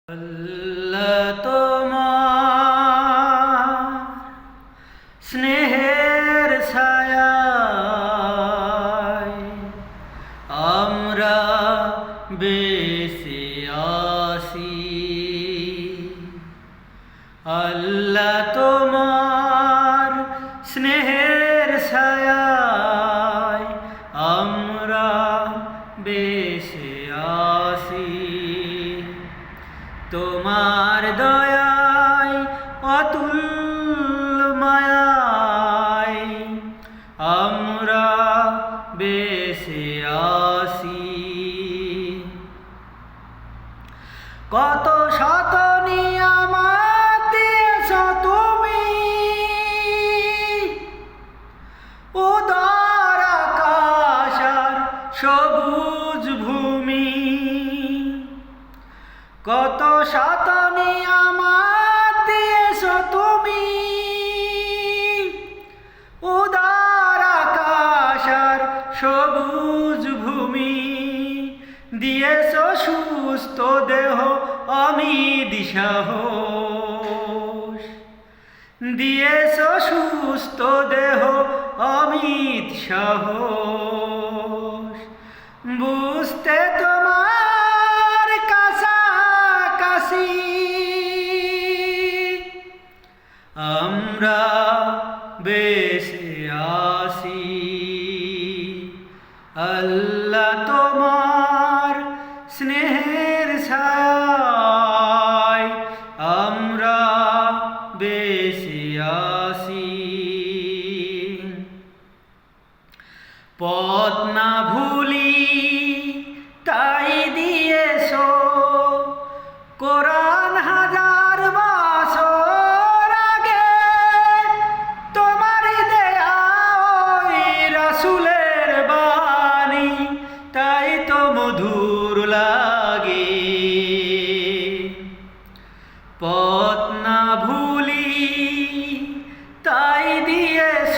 আল্লাহ তোমার স্নেহের ছায়ায় আমরা বেঁচে আছি। আল্লাহ তোমার স্নেহের ছায়ায় আমরা বেঁচে আছি। তোমার দয়ায় অতুল মায়ায় আমরা বেঁচে আছি। কত শত নিয়ামত দিয়েছ তুমি, উদার আকাশ আর সবুজ ভূমি। কত শত নিয়ামত দিয়েছ তুমি, উদার আকাশ আর সবুজ ভূমি। দিয়েছ সুস্থ দেহ অমিত সাহস, দিয়েছ সুস্থ দেহ অমিত সাহস। বুঝতে তোমার কাছাকাছি আমরা বেঁচে আছি। আল্লাহ তোমার স্নেহের ছায়ায় আমরা বেঁচে আছি। পথ না ভুলি তাই দিয়েছ কোরআন হাজার বছর আগে। তোমারই দেয়া ওই রাসূলের বাণী তাই তো মধুর লাগে। পথ না ভুলি তাই দিয়েছ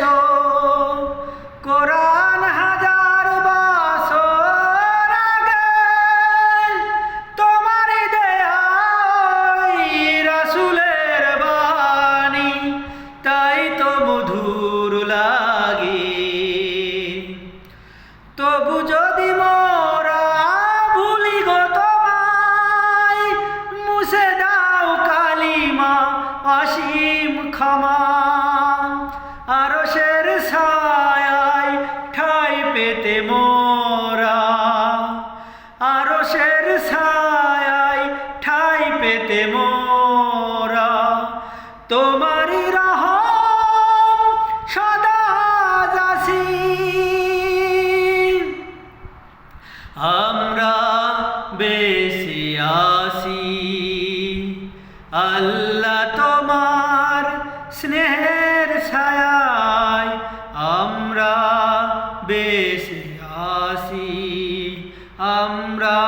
কোরআন হাজার বছর আগে। তোমারই দেয়া ওই রাসূলের বাণী তাই তো মধুর লাগে। তবু যদি মোরা ভুলি গো তোমায়, মুছে দাও কালিমা অসীম ক্ষমা। আরশের ছায়ায় ঠাঁই পেতে মোরা, আরশের ছায়ায় ঠাঁই পেতে মোরা। তোমারই রহম সদা যাচি আমরা বেঁচে আছি। আল্লাহ তোমার স্নেহের ছায়ায় আমরা বেঁচে আছি। আমরা